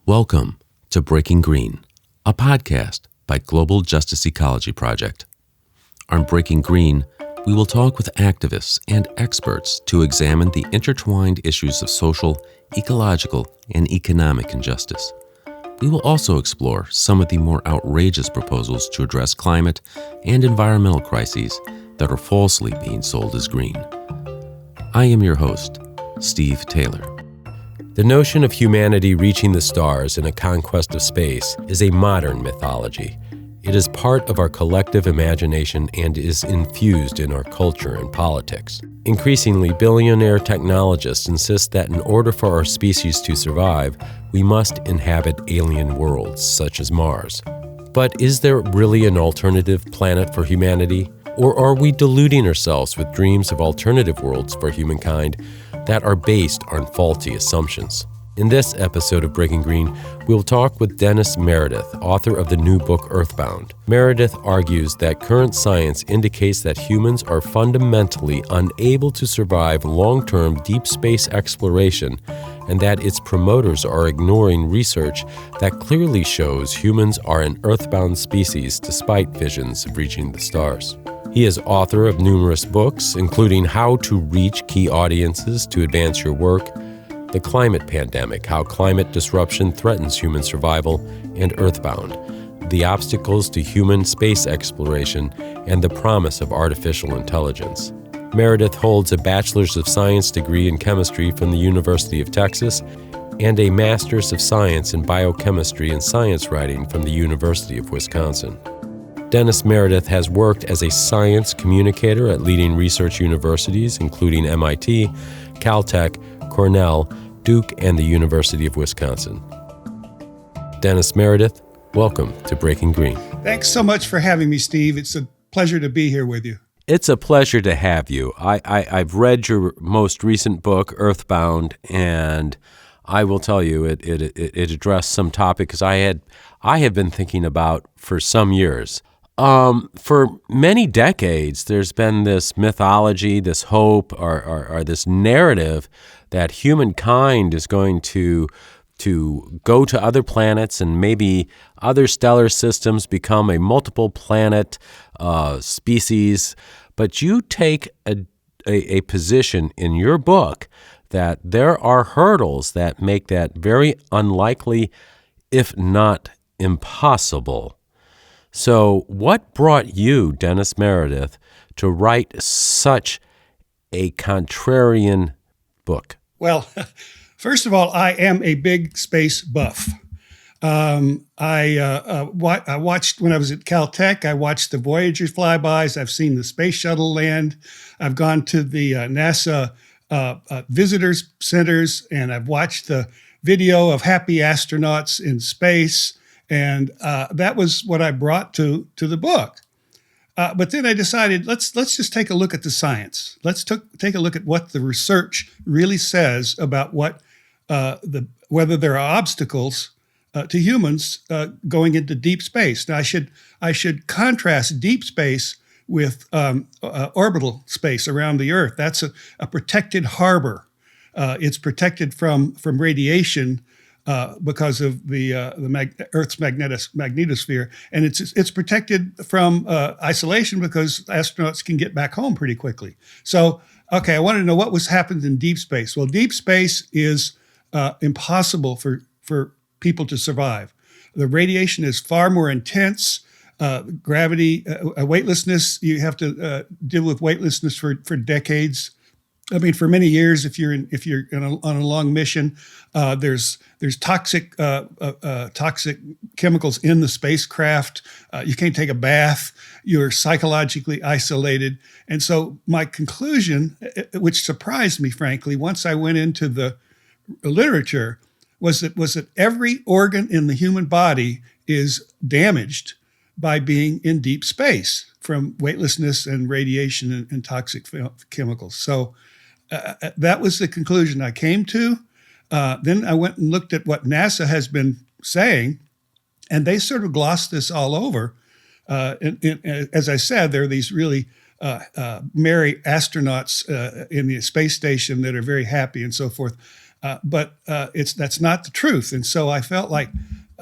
Welcome to Breaking Green, a podcast by Global Justice Ecology Project. On Breaking Green, we will talk with activists and experts to examine the intertwined issues of social, ecological, and economic injustice. We will also explore some of the more outrageous proposals to address climate and environmental crises that are falsely being sold as green. I am your host, Steve Taylor. The notion of humanity reaching the stars in a conquest of space is a modern mythology. It is part of our collective imagination and is infused in our culture and politics. Increasingly, billionaire technologists insist that in order for our species to survive, we must inhabit alien worlds, such as Mars. But is there really an alternative planet for humanity? Or are we deluding ourselves with dreams of alternative worlds for humankind that are based on faulty assumptions? In this episode of Breaking Green, we'll talk with Dennis Meredith, author of the new book Earthbound. Meredith argues that current science indicates that humans are fundamentally unable to survive long-term deep space exploration, and that its promoters are ignoring research that clearly shows humans are an earthbound species despite visions of reaching the stars. He is author of numerous books, including How to Reach Key Audiences to Advance Your Work, The Climate Pandemic, How Climate Disruption Threatens Human Survival, and Earthbound, The Obstacles to Human Space Exploration and the Promise of Artificial Intelligence. Meredith holds a Bachelor's of Science degree in chemistry from the University of Texas and a Master's of Science in Biochemistry and Science Writing from the University of Wisconsin. Dennis Meredith has worked as a science communicator at leading research universities, including MIT, Caltech, Cornell, Duke, and the University of Wisconsin. Dennis Meredith, welcome to Breaking Green. Thanks so much for having me, Steve. It's a pleasure to be here with you. It's a pleasure to have you. I've read your most recent book, Earthbound, and I will tell you it addressed some topics I have been thinking about for some years. For many decades, there's been this mythology, this hope, or this narrative that humankind is going to go to other planets and maybe other stellar systems, become a multiple planet species. But you take a position in your book that there are hurdles that make that very unlikely, if not impossible. So what brought you, Dennis Meredith, to write such a contrarian book? Well, first of all, I am a big space buff. I watched, when I was at Caltech, I watched the Voyager flybys. I've seen the space shuttle land. I've gone to the NASA visitors centers, and I've watched the video of happy astronauts in space. And that was what I brought to the book. But then I decided, let's just take a look at the science. Let's take a look at what the research really says about what whether there are obstacles to humans going into deep space. Now, I should contrast deep space with orbital space around the Earth. That's a protected harbor. It's protected from radiation. Because of the Earth's magnetosphere, and it's protected from isolation because astronauts can get back home pretty quickly. So, okay, I wanted to know what was happening in deep space. Well, deep space is impossible for people to survive. The radiation is far more intense. Gravity, weightlessness. You have to deal with weightlessness for decades. I mean, for many years, if you're on a long mission, there's toxic chemicals in the spacecraft. You can't take a bath. You're psychologically isolated. And so my conclusion, which surprised me, frankly, once I went into the literature, was that every organ in the human body is damaged by being in deep space from weightlessness and radiation and toxic chemicals. So that was the conclusion I came to. Then I went and looked at what NASA has been saying, and they sort of glossed this all over. As I said, there are these really merry astronauts in the space station that are very happy and so forth. But that's not the truth. And so I felt like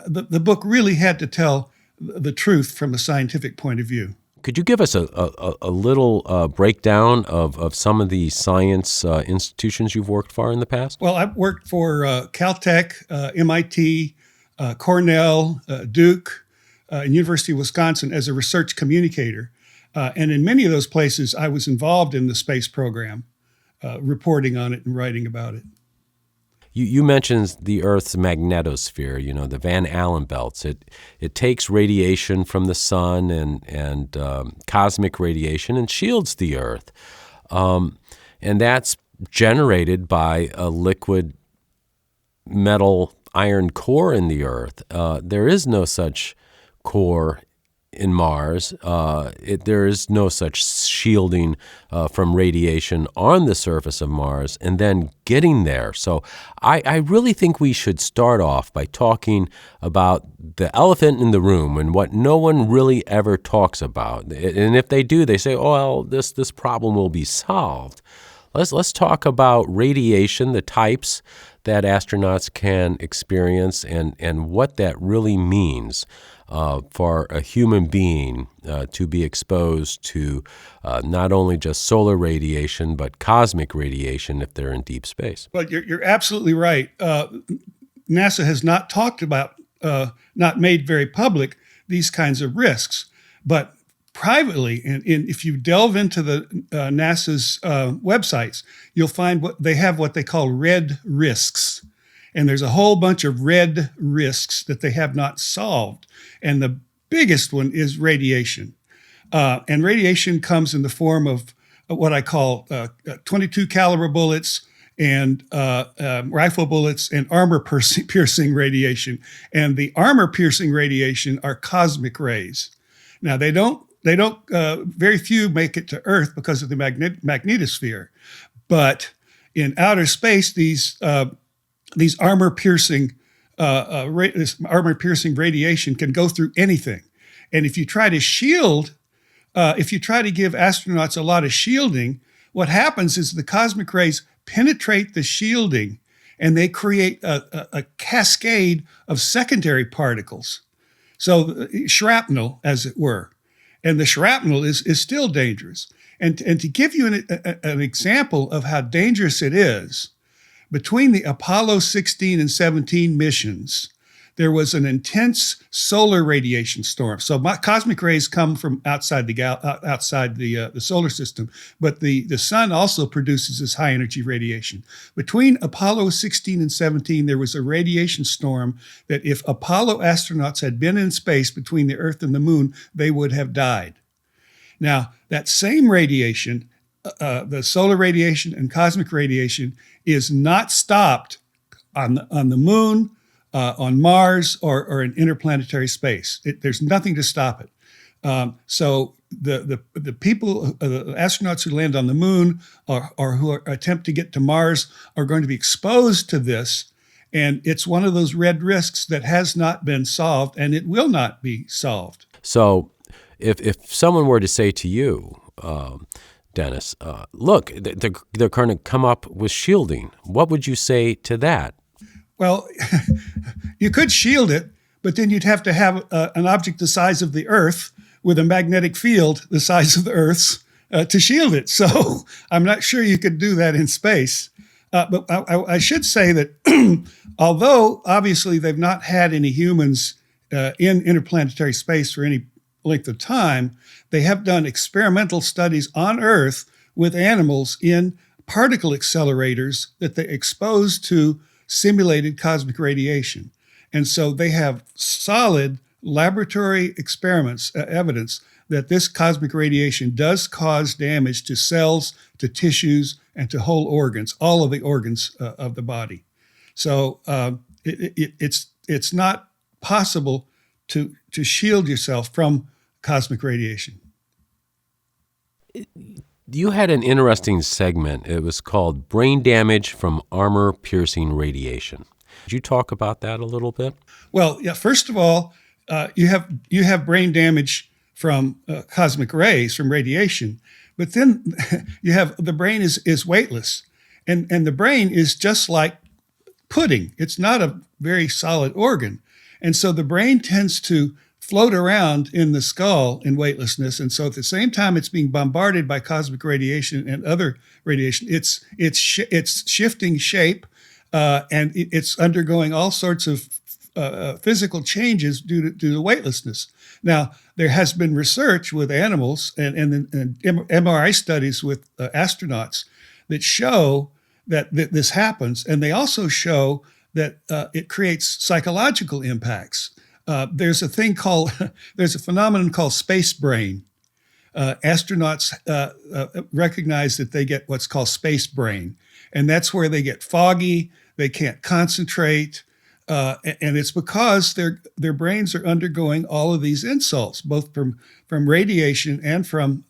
the book really had to tell the truth from a scientific point of view. Could you give us a little breakdown of some of the science institutions you've worked for in the past? Well, I've worked for Caltech, MIT, Cornell, Duke, and University of Wisconsin as a research communicator. And in many of those places, I was involved in the space program, reporting on it and writing about it. You mentioned the Earth's magnetosphere, the Van Allen belts. It takes radiation from the sun and cosmic radiation and shields the Earth. And that's generated by a liquid metal iron core in the Earth. There is no such core in Mars. There is no such shielding from radiation on the surface of Mars and then getting there. So I really think we should start off by talking about the elephant in the room and what no one really ever talks about. And if they do, they say, oh, well, this problem will be solved. Let's talk about radiation, the types that astronauts can experience and what that really means for a human being to be exposed to not only just solar radiation, but cosmic radiation if they're in deep space. Well, you're absolutely right. NASA has not talked about, not made very public, these kinds of risks. But privately, and if you delve into the NASA's websites, you'll find what they call red risks. And there's a whole bunch of red risks that they have not solved. And the biggest one is radiation. And radiation comes in the form of what I call 22 caliber bullets and rifle bullets and armor piercing radiation. And the armor piercing radiation are cosmic rays. Now very few make it to Earth because of the magnetosphere. But in outer space, these armor-piercing radiation can go through anything. And if you try to give astronauts a lot of shielding, what happens is the cosmic rays penetrate the shielding and they create a cascade of secondary particles. So shrapnel, as it were. And the shrapnel is still dangerous. And to give you an example of how dangerous it is, between the Apollo 16 and 17 missions, there was an intense solar radiation storm. So cosmic rays come from outside the solar system, but the sun also produces this high energy radiation. Between Apollo 16 and 17, there was a radiation storm that if Apollo astronauts had been in space between the Earth and the Moon, they would have died. Now, that same radiation, the solar radiation and cosmic radiation, is not stopped on the Moon, on Mars, or in interplanetary space. There's nothing to stop it. So the people, the astronauts who land on the Moon or who attempt to get to Mars are going to be exposed to this. And it's one of those red risks that has not been solved, and it will not be solved. So if someone were to say to you, Dennis, look, they're going to come up with shielding, what would you say to that? Well, you could shield it, but then you'd have to have an object the size of the Earth with a magnetic field the size of the Earth's to shield it. So I'm not sure you could do that in space. But I should say that although obviously they've not had any humans in interplanetary space for any length of time, they have done experimental studies on Earth with animals in particle accelerators that they exposed to simulated cosmic radiation. And so they have solid laboratory experiments, evidence that this cosmic radiation does cause damage to cells, to tissues, and to whole organs, all of the organs of the body. So it's not possible to shield yourself from cosmic radiation. You had an interesting segment. It was called Brain Damage from Armor-Piercing Radiation. Could you talk about that a little bit? Well, yeah. First of all, you have brain damage from cosmic rays, from radiation, but then you have the brain is weightless, and the brain is just like pudding. It's not a very solid organ. And so the brain tends to float around in the skull in weightlessness. And so at the same time it's being bombarded by cosmic radiation and other radiation, it's shifting shape, and it's undergoing all sorts of physical changes due to weightlessness. Now, there has been research with animals and MRI studies with astronauts that show that this happens, and they also show that it creates psychological impacts. There's a phenomenon called space brain. Astronauts recognize that they get what's called space brain, and that's where they get foggy, they can't concentrate, and it's because their brains are undergoing all of these insults, both from radiation and from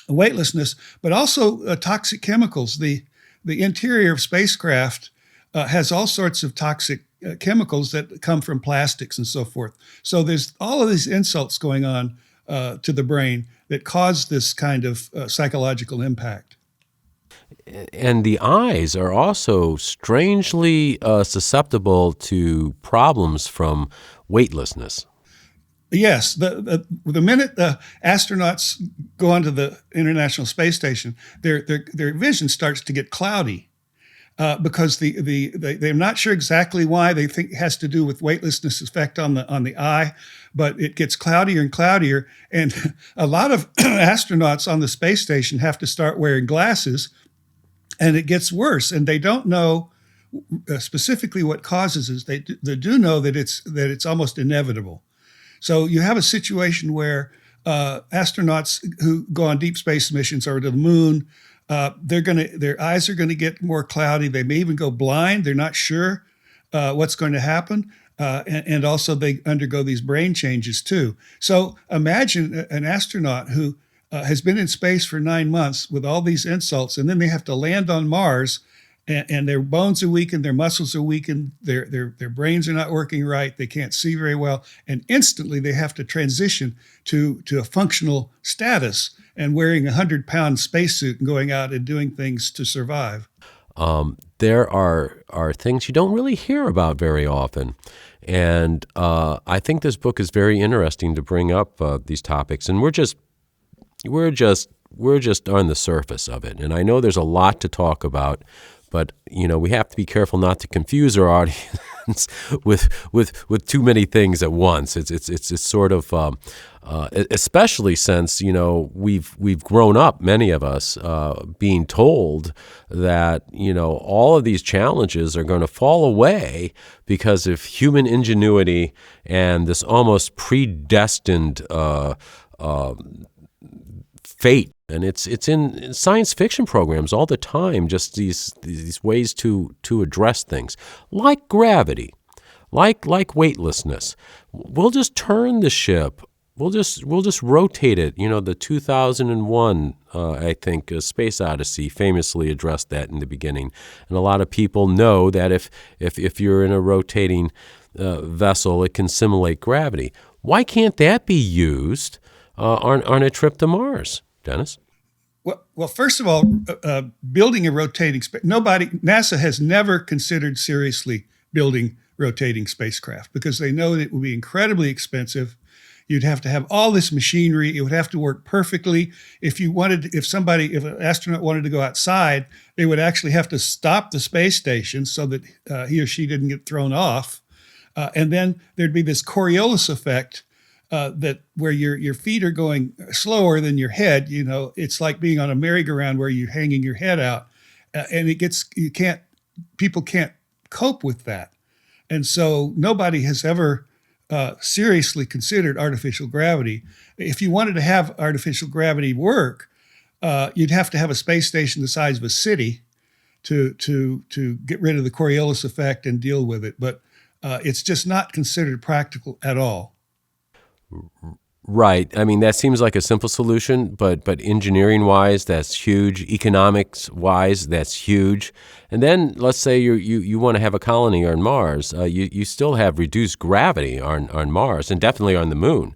weightlessness, but also toxic chemicals. The interior of spacecraft has all sorts of toxic chemicals that come from plastics and so forth. So there's all of these insults going on to the brain that cause this kind of psychological impact. And the eyes are also strangely susceptible to problems from weightlessness. Yes, the minute the astronauts go onto the International Space Station, their vision starts to get cloudy because they're not sure exactly why. They think it has to do with weightlessness effect on the eye, but it gets cloudier and cloudier. And a lot of astronauts on the space station have to start wearing glasses, and it gets worse. And they don't know specifically what causes it. They do know that it's almost inevitable. So you have a situation where astronauts who go on deep space missions or to the moon, their eyes are going to get more cloudy. They may even go blind. They're not sure what's going to happen. And also they undergo these brain changes too. So imagine an astronaut who has been in space for 9 months with all these insults, and then they have to land on Mars, and their bones are weakened, their muscles are weakened, their brains are not working right, they can't see very well, and instantly they have to transition to a functional status and wearing a 100-pound spacesuit and going out and doing things to survive. There are things you don't really hear about very often, and I think this book is very interesting to bring up these topics, and we're just on the surface of it. And I know there's a lot to talk about, but we have to be careful not to confuse our audience with too many things at once. It's sort of especially since we've grown up, many of us, being told that all of these challenges are going to fall away because of human ingenuity and this almost predestined fate. And it's in science fiction programs all the time, just these ways to address things, like gravity, like weightlessness. We'll just turn the ship. We'll just rotate it. The 2001, I think, Space Odyssey famously addressed that in the beginning. And a lot of people know that if you're in a rotating vessel, it can simulate gravity. Why can't that be used on a trip to Mars, Dennis? Well, first of all, building a rotating NASA has never considered seriously building rotating spacecraft because they know that it would be incredibly expensive. You'd have to have all this machinery. It would have to work perfectly. If an astronaut wanted to go outside, they would actually have to stop the space station so that he or she didn't get thrown off. And then there'd be this Coriolis effect that where your feet are going slower than your head. It's like being on a merry-go-round where you're hanging your head out, and people can't cope with that. And so nobody has ever seriously considered artificial gravity. If you wanted to have artificial gravity work, you'd have to have a space station the size of a city to get rid of the Coriolis effect and deal with it. But it's just not considered practical at all. Right. I mean, that seems like a simple solution, but engineering-wise, that's huge. Economics-wise, that's huge. And then let's say you want to have a colony on Mars. You still have reduced gravity on Mars and definitely on the Moon.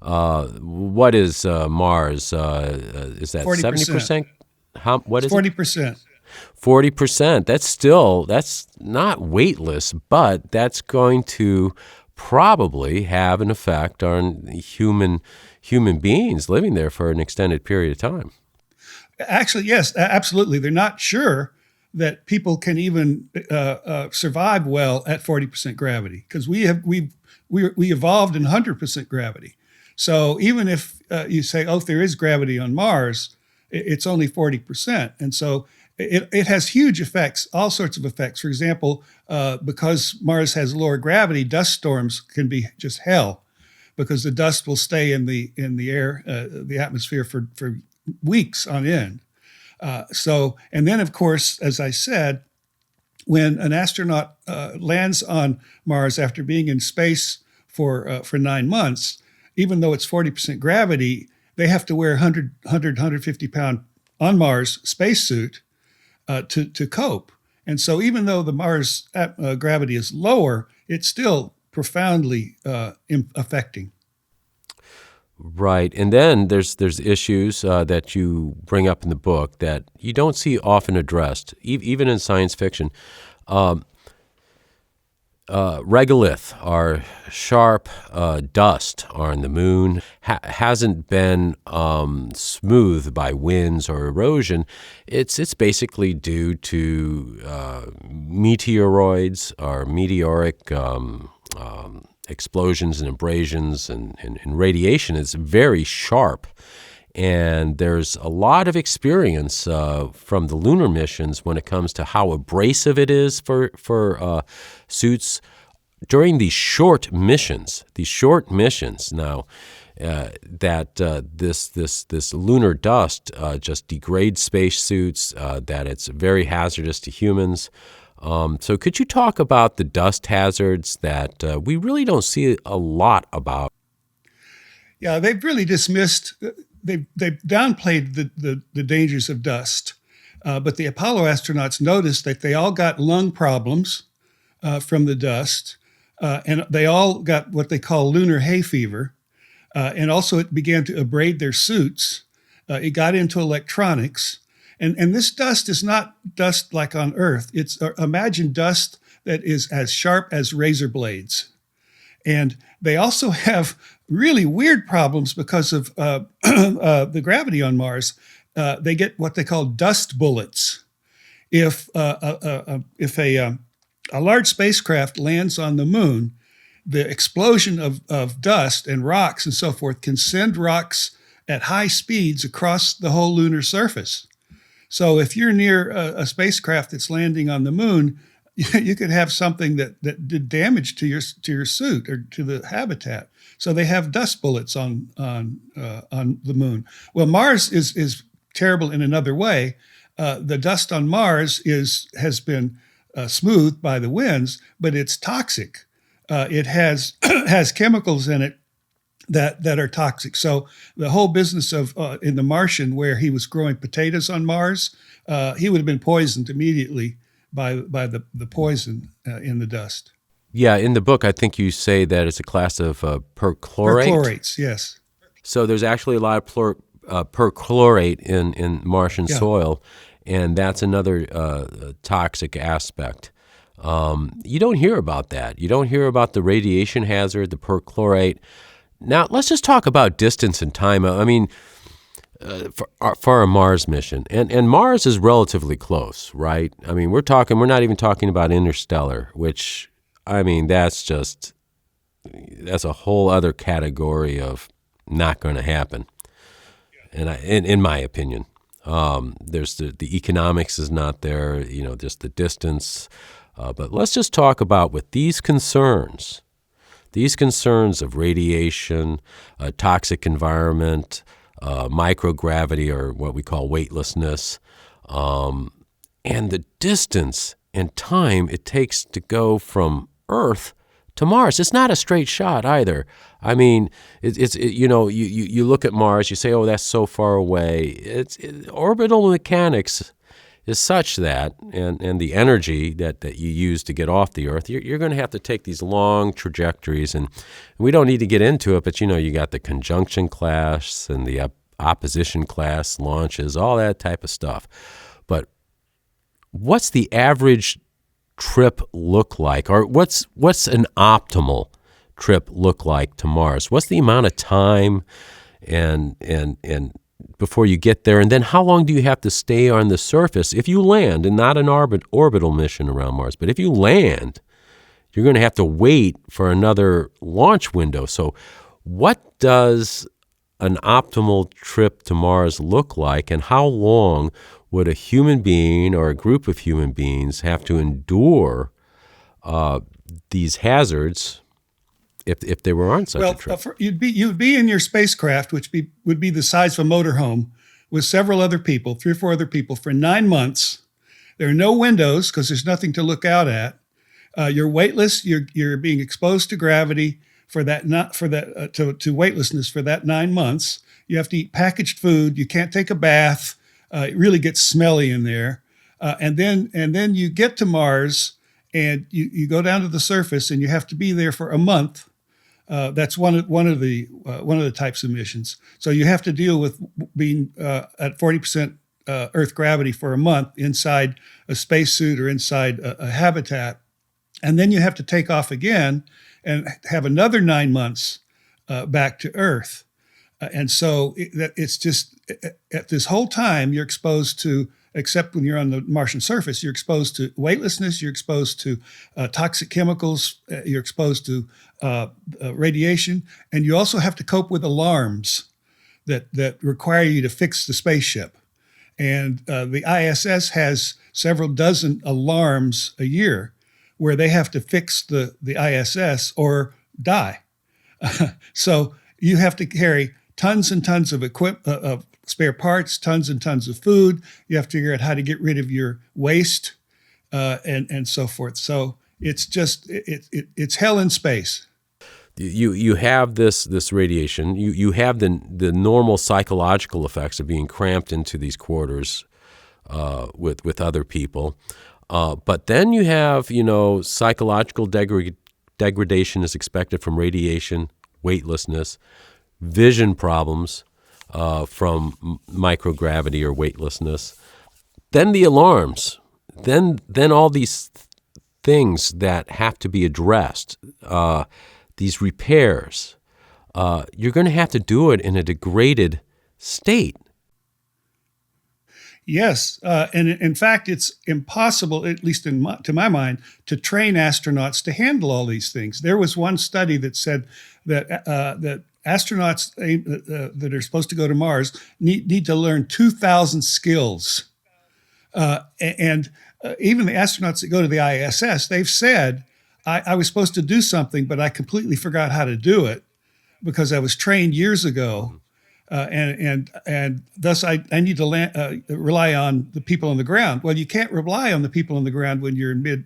What is Mars? Is that 40%. 70%? What is 40%. 40%, that's not weightless, but that's going to probably have an effect on human beings living there for an extended period of time. Actually, yes, absolutely. They're not sure that people can even survive well at 40% gravity, because we evolved in 100% gravity. So even if you say, oh, if there is gravity on Mars, it's only 40%. And so it has huge effects, all sorts of effects. For example, because Mars has lower gravity, dust storms can be just hell, because the dust will stay in the air, the atmosphere for weeks on end. And then, of course, as I said, when an astronaut lands on Mars after being in space for 9 months, even though it's 40% gravity, they have to wear 150 pound on Mars spacesuit to cope. And so even though the Mars gravity is lower, it's still profoundly affecting. Right. And then there's issues that you bring up in the book that you don't see often addressed, even in science fiction. Regolith, or sharp dust on the moon, hasn't been smoothed by winds or erosion. It's basically due to meteoroids or meteoric explosions and abrasions and radiation. Is very sharp. And there's a lot of experience from the lunar missions when it comes to how abrasive it is for suits during these short missions. Now, this lunar dust just degrades spacesuits. That it's very hazardous to humans. So could you talk about the dust hazards that we really don't see a lot about? Yeah, they've really dismissed. They've downplayed the dangers of dust, but the Apollo astronauts noticed that they all got lung problems from the dust, and they all got what they call lunar hay fever, and also it began to abrade their suits. It got into electronics, and this dust is not dust like on Earth. It's imagine dust that is as sharp as razor blades. And they also have really weird problems because of the gravity on Mars. They get what they call dust bullets. If a large spacecraft lands on the moon, the explosion of dust and rocks and so forth can send rocks at high speeds across the whole lunar surface. So if you're near a spacecraft that's landing on the moon, you could have something that did damage to your suit or to the habitat. So they have dust bullets on the moon. Well, Mars is terrible in another way. The dust on Mars has been smoothed by the winds, but it's toxic. It has chemicals in it that are toxic. So the whole business of in the Martian, where he was growing potatoes on Mars, he would have been poisoned immediately by the poison in the dust. Yeah, in the book, I think you say that it's a class of perchlorate. Perchlorates, yes. So there's actually a lot of perchlorate in Martian soil, and that's another toxic aspect. You don't hear about that. You don't hear about the radiation hazard, the perchlorate. Now, let's just talk about distance and time. I mean, for our Mars mission, and Mars is relatively close, right? I mean, we're not even talking about interstellar, which, I mean, that's a whole other category of not going to happen. And in my opinion, there's the economics is not there, just the distance. But let's just talk about with these concerns of radiation, a toxic environment, microgravity, or what we call weightlessness, and the distance and time it takes to go from Earth to Mars. It's not a straight shot either. I mean, you look at Mars, you say, oh, that's so far away. Orbital mechanics is such that, and the energy that you use to get off the Earth, you're going to have to take these long trajectories, and we don't need to get into it, but you got the conjunction class and the opposition class launches, all that type of stuff. But what's the average trip look like, or what's an optimal trip look like to Mars? What's the amount of time and before you get there, and then how long do you have to stay on the surface if you land, and not an orbital mission around Mars, but if you land, you're going to have to wait for another launch window. So what does an optimal trip to Mars look like, and how long would a human being or a group of human beings have to endure these hazards if they were on such a trip? You'd be in your spacecraft, which would be the size of a motorhome, with several other people, 3 or 4 other people, for 9 months. There are no windows because there's nothing to look out at. You're weightless. You're being exposed to gravity to weightlessness for that 9 months. You have to eat packaged food. You can't take a bath. It really gets smelly in there. And then you get to Mars, and you go down to the surface, and you have to be there for a month. That's one of the types of missions. So you have to deal with being at 40% Earth gravity for a month inside a spacesuit or inside a habitat, and then you have to take off again and have another 9 months back to Earth. And so it's just at this whole time you're exposed to, except when you're on the Martian surface, you're exposed to weightlessness, you're exposed to toxic chemicals, you're exposed to radiation, and you also have to cope with alarms that require you to fix the spaceship. And the ISS has several dozen alarms a year where they have to fix the ISS or die. So you have to carry tons and tons of of spare parts, tons and tons of food. You have to figure out how to get rid of your waste and so forth. So it's just it's hell in space. You have this radiation. You have the normal psychological effects of being cramped into these quarters with other people. But then you have, psychological degradation is expected from radiation, weightlessness, vision problems from microgravity or weightlessness. Then the alarms. Then all these things that have to be addressed, these repairs. You're going to have to do it in a degraded state. Yes, and in fact, it's impossible, at least to my mind, to train astronauts to handle all these things. There was one study that said that astronauts that are supposed to go to Mars need to learn 2,000 skills, and even the astronauts that go to the ISS, they've said, I was supposed to do something, but I completely forgot how to do it because I was trained years ago. And thus I need to rely on the people on the ground. Well, you can't rely on the people on the ground when you're in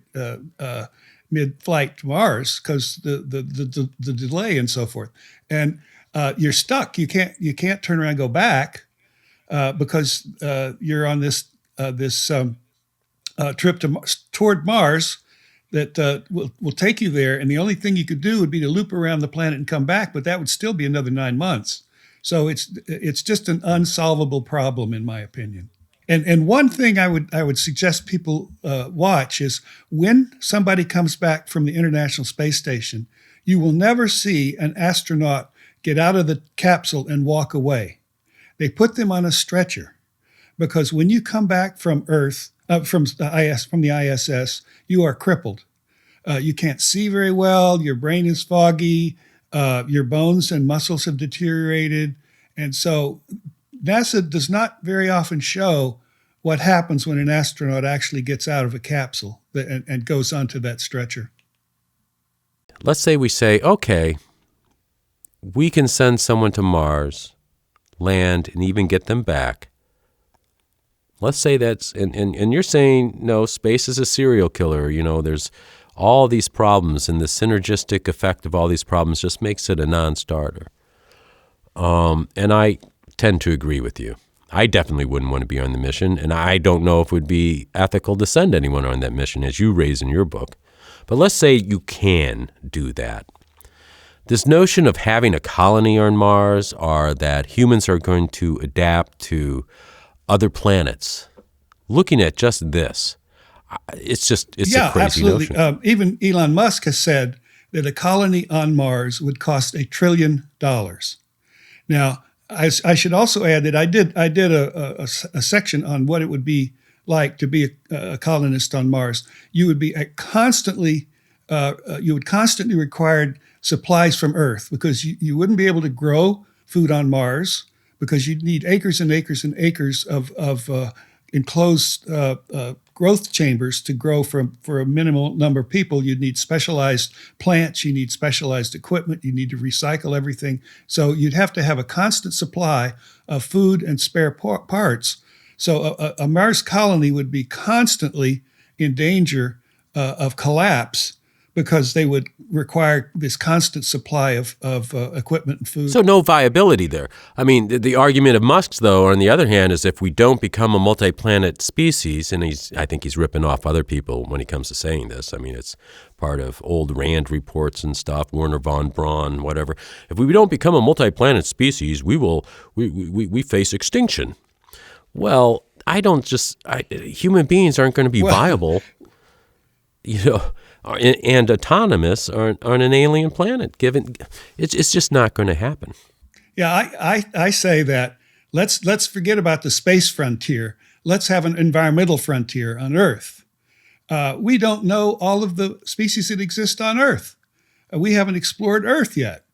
mid-flight to Mars because the delay and so forth, and you're stuck. You can't turn around and go back because you're on this trip toward Mars that will take you there. And the only thing you could do would be to loop around the planet and come back, but that would still be another 9 months. So it's just an unsolvable problem, in my opinion. And one thing I would suggest people watch is when somebody comes back from the International Space Station, you will never see an astronaut get out of the capsule and walk away. They put them on a stretcher because when you come back from Earth, from the ISS, you are crippled. You can't see very well. Your brain is foggy. Your bones and muscles have deteriorated. And so NASA does not very often show what happens when an astronaut actually gets out of a capsule and goes onto that stretcher. Let's say we say, okay, we can send someone to Mars, land, and even get them back. Let's say that's, and you're saying, no, space is a serial killer. There's all these problems, and the synergistic effect of all these problems just makes it a non-starter. And I tend to agree with you. I definitely wouldn't want to be on the mission, and I don't know if it would be ethical to send anyone on that mission, as you raise in your book. But let's say you can do that. This notion of having a colony on Mars, or that humans are going to adapt to other planets, looking at just this, It's a Yeah, crazy absolutely. notion. Even Elon Musk has said that a colony on Mars would cost $1 trillion. Now, I should also add that I did a section on what it would be like to be a colonist on Mars. You would be you would constantly require supplies from Earth because you wouldn't be able to grow food on Mars because you'd need acres and acres and acres of enclosed growth chambers to grow for a minimal number of people. You'd need specialized plants, you need specialized equipment, you need to recycle everything. So you'd have to have a constant supply of food and spare parts. So a Mars colony would be constantly in danger of collapse because they would require this constant supply of equipment and food. So no viability there. I mean, the argument of Musk's, though, on the other hand, is if we don't become a multi-planet species, and I think he's ripping off other people when he comes to saying this. I mean, it's part of old Rand reports and stuff, Werner von Braun, whatever. If we don't become a multi-planet species, we face extinction. Well, human beings aren't going to be viable, and autonomous on an alien planet. Given it's just not going to happen. Yeah, I say that let's forget about the space frontier. Let's have an environmental frontier on Earth. We don't know all of the species that exist on Earth. We haven't explored Earth yet.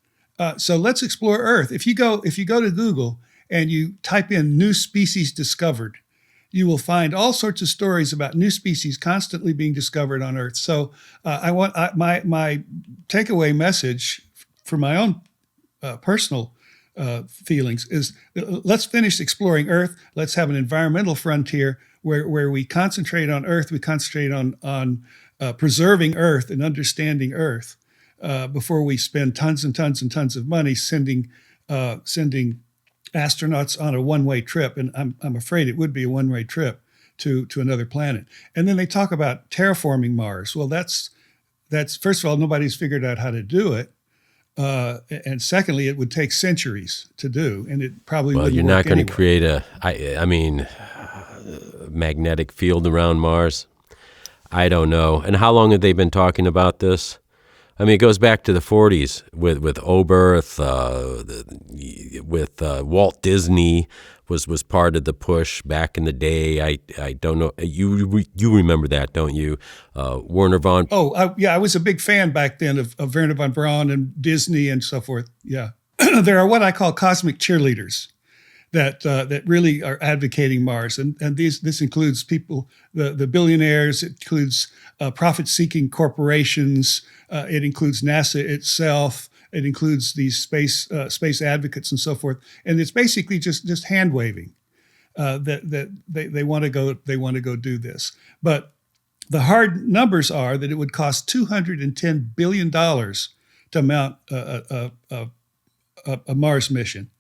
So let's explore Earth. If you go to Google and you type in new species discovered, you will find all sorts of stories about new species constantly being discovered on Earth. So my takeaway message for my own personal feelings is let's finish exploring Earth. Let's have an environmental frontier where we concentrate on Earth. We concentrate on preserving Earth and understanding Earth before we spend tons and tons and tons of money sending astronauts on a one-way trip, and I'm afraid it would be a one-way trip to another planet. And then they talk about terraforming Mars. Well, that's first of all, nobody's figured out how to do it, and secondly, it would take centuries to do, and it probably wouldn't work anyway. Well, you're not going to create a magnetic field around Mars. I don't know. And how long have they been talking about this? I mean, it goes back to the 40s with Oberth, with Walt Disney was part of the push back in the day. I don't know. You remember that, don't you? Werner von. I was a big fan back then of Werner von Braun and Disney and so forth. Yeah, there are what I call cosmic cheerleaders that really are advocating Mars, and this includes people, the billionaires. It includes profit-seeking corporations. It includes NASA itself. It includes these space advocates and so forth. And it's basically just hand waving that they want to go do this. But the hard numbers are that it would cost $210 billion to mount a Mars mission.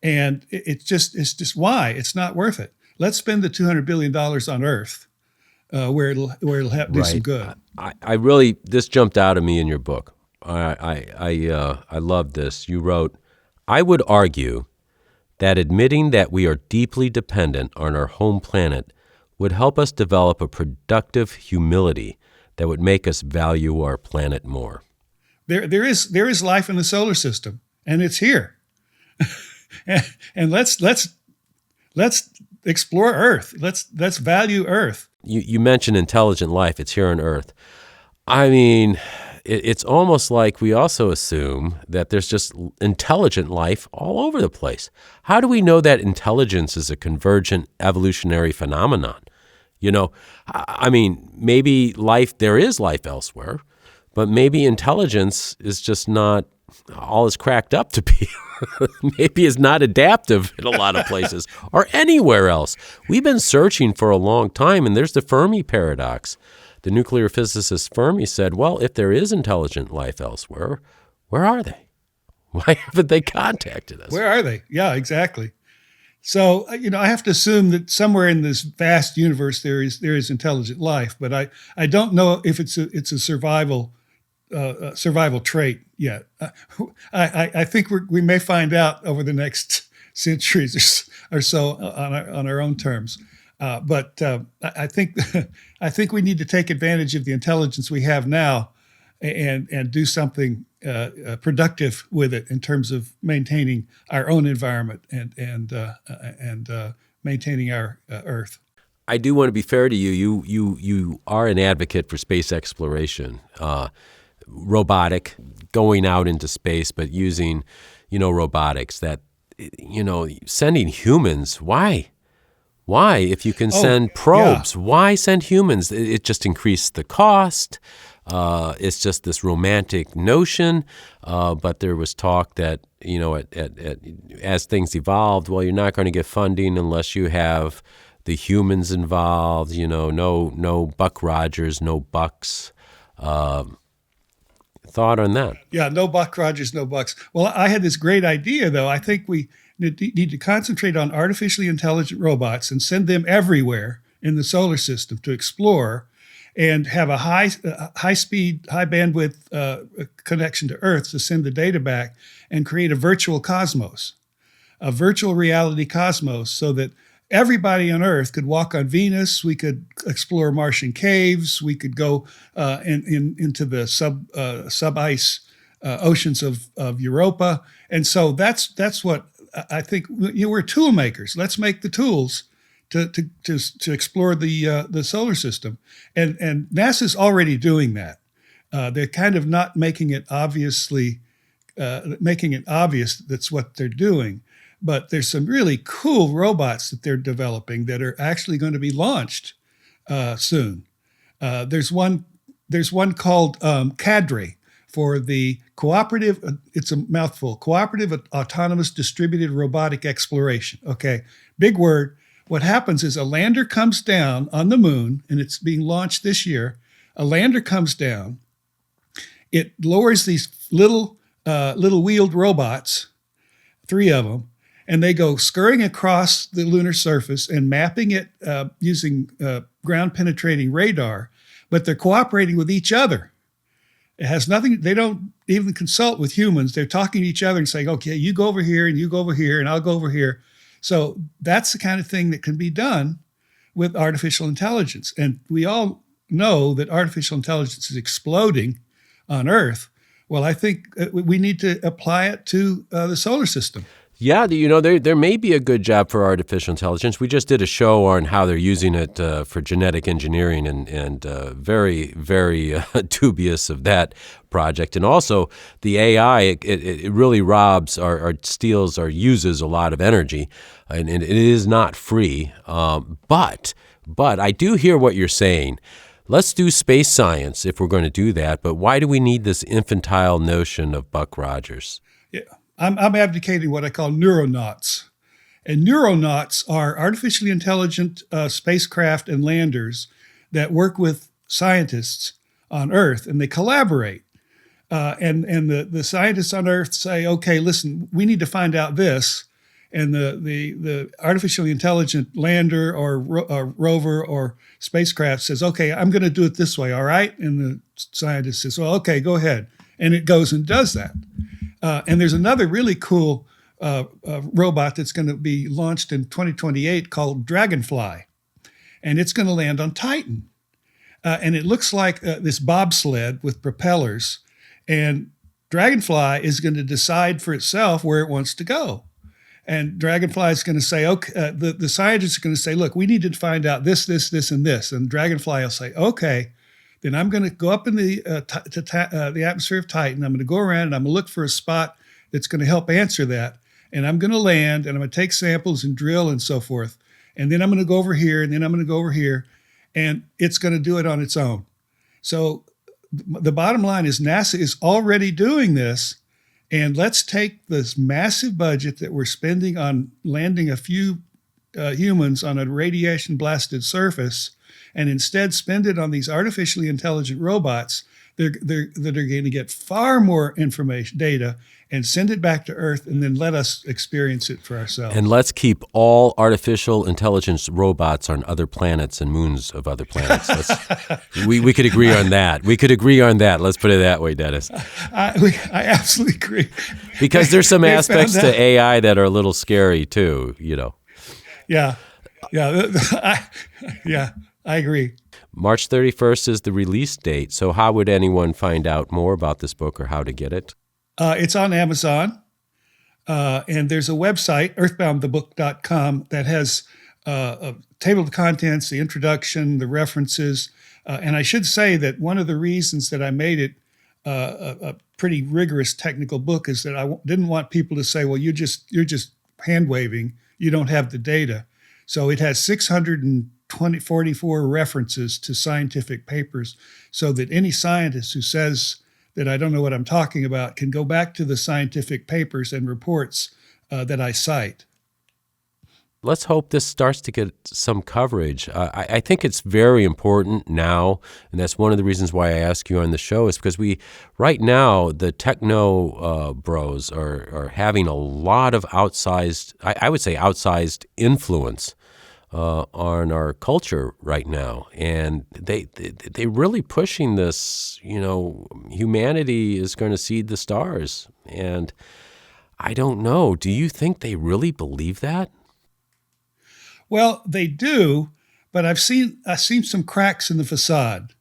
And it's just why it's not worth it. Let's spend the $200 billion on Earth, where it'll do some good. I really, this jumped out at me in your book. I love this. You wrote, I would argue that admitting that we are deeply dependent on our home planet would help us develop a productive humility that would make us value our planet more. There is life in the solar system, and it's here. And let's explore Earth. Let's value Earth. You mentioned intelligent life. It's here on Earth. I mean, it's almost like we also assume that there's just intelligent life all over the place. How do we know that intelligence is a convergent evolutionary phenomenon? I mean, maybe there is life elsewhere, but maybe intelligence is just not all it's cracked up to be. Maybe it's not adaptive in a lot of places or anywhere else. We've been searching for a long time, and there's the Fermi paradox. The nuclear physicist Fermi said, well, if there is intelligent life elsewhere, where are they? Why haven't they contacted us? Where are they? Yeah, exactly. So, I have to assume that somewhere in this vast universe there is intelligent life, but I don't know if it's a survival trait yet. I think we may find out over the next centuries or so on our own terms. But I think I think we need to take advantage of the intelligence we have now, and do something productive with it in terms of maintaining our own environment and maintaining our Earth. I do want to be fair to you. You are an advocate for space exploration, robotic, going out into space, but using, robotics that, sending humans. Why? Why? If you can send probes, why send humans? It just increased the cost. It's just this romantic notion. But there was talk that, as things evolved, well, you're not going to get funding unless you have the humans involved, no Buck Rogers, no bucks. Thought on that? Yeah, no Buck Rogers, no bucks. Well, I had this great idea, though. I think we need to concentrate on artificially intelligent robots and send them everywhere in the solar system to explore, and have a high speed, high bandwidth connection to Earth to send the data back, and create a virtual cosmos, a virtual reality cosmos, so that everybody on Earth could walk on Venus. We could explore Martian caves. We could go into the sub-ice oceans of Europa. And so that's what I think. We're tool makers. Let's make the tools to explore the solar system. And NASA's already doing that. They're kind of not making it obvious that's what they're doing. But there's some really cool robots that they're developing that are actually going to be launched soon. There's one called Cadre for the cooperative. It's a mouthful. Cooperative Autonomous Distributed Robotic Exploration. Okay, big word. What happens is a lander comes down on the moon, and it's being launched this year. A lander comes down. It lowers these little wheeled robots, 3 of them. And they go scurrying across the lunar surface and mapping it using ground-penetrating radar, but they're cooperating with each other. It has nothing, they don't even consult with humans. They're talking to each other and saying, okay, you go over here and you go over here and I'll go over here. So that's the kind of thing that can be done with artificial intelligence. And we all know that artificial intelligence is exploding on Earth. Well, I think we need to apply it to the solar system. Yeah, there may be a good job for artificial intelligence. We just did a show on how they're using it for genetic engineering, and very, very dubious of that project. And also the AI, it really robs or steals or uses a lot of energy, and it is not free. But I do hear what you're saying. Let's do space science if we're going to do that. But why do we need this infantile notion of Buck Rogers? Yeah. I'm advocating what I call neuronauts. And neuronauts are artificially intelligent spacecraft and landers that work with scientists on Earth, and they collaborate. And the scientists on Earth say, okay, listen, we need to find out this. And the artificially intelligent lander or rover or spacecraft says, okay, I'm going to do it this way, all right? And the scientist says, well, okay, go ahead. And it goes and does that. And there's another really cool robot that's going to be launched in 2028 called Dragonfly. And it's going to land on Titan. And it looks like this bobsled with propellers. And Dragonfly is going to decide for itself where it wants to go. And Dragonfly is going to say, okay, the scientists are going to say, look, we need to find out this, this, this, and this. And Dragonfly will say, okay, then I'm going to go up in the atmosphere of Titan. I'm going to go around and I'm going to look for a spot that's going to help answer that. And I'm going to land and I'm going to take samples and drill and so forth. And then I'm going to go over here and then I'm going to go over here. And it's going to do it on its own. So the bottom line is NASA is already doing this. And let's take this massive budget that we're spending on landing a few humans on a radiation blasted surface and instead spend it on these artificially intelligent robots that are going to get far more information, data, and send it back to Earth and then let us experience it for ourselves. And let's keep all artificial intelligence robots on other planets and moons of other planets. We could agree on that. We could agree on that. Let's put it that way, Dennis. I absolutely agree. Because there's some aspects to AI that are a little scary too, Yeah. Yeah, I agree. March 31st is the release date. So how would anyone find out more about this book or how to get it? It's on Amazon, and there's a website, earthboundthebook.com, that has a table of contents, the introduction, the references. And I should say that one of the reasons that I made it a pretty rigorous technical book is that I didn't want people to say, well, you're just hand waving, you don't have the data. So it has 644 references to scientific papers, so that any scientist who says that I don't know what I'm talking about can go back to the scientific papers and reports that I cite. Let's hope this starts to get some coverage. I think it's very important now, and that's one of the reasons why I ask you on the show, is because right now, the techno bros are having a lot of outsized, I would say outsized influence on our culture right now. And they're really pushing this, humanity is going to seed the stars. And I don't know, do you think they really believe that? Well, they do, but I've seen some cracks in the facade.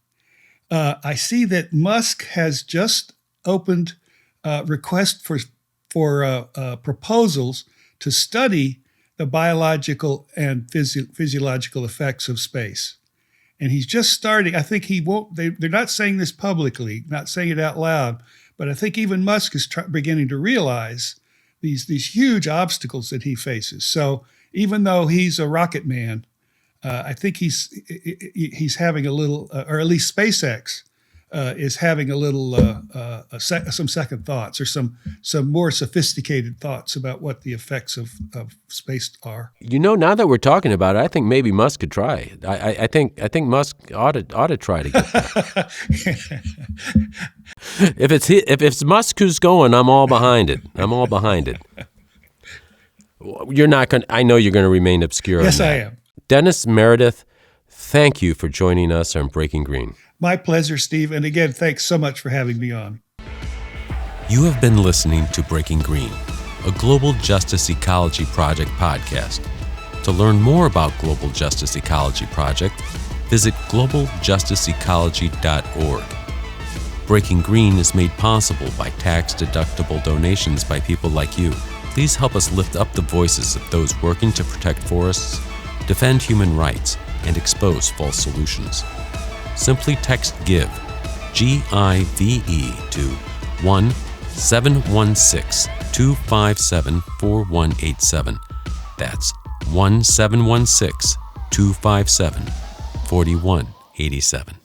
I see that Musk has just opened requests for proposals to study the biological and physiological effects of space, and he's just starting. I think he won't. They're not saying this publicly, not saying it out loud, but I think even Musk is beginning to realize these huge obstacles that he faces. So even though he's a rocket man, I think he's having a little, or at least SpaceX is having a little some second thoughts, or some more sophisticated thoughts about what the effects of space are. Now that we're talking about it, I think maybe Musk could try. I think Musk ought to try to get that. If it's Musk who's going, I'm all behind it. You're not going. I know you're going to remain obscure. Yes, I am. Dennis Meredith, thank you for joining us on Breaking Green. My pleasure, Steve. And again, thanks so much for having me on. You have been listening to Breaking Green, a Global Justice Ecology Project podcast. To learn more about Global Justice Ecology Project, visit globaljusticeecology.org. Breaking Green is made possible by tax-deductible donations by people like you. Please help us lift up the voices of those working to protect forests, defend human rights, and expose false solutions. Simply text GIVE, G-I-V-E, to 1-716-257-4187. That's 1-716-257-4187.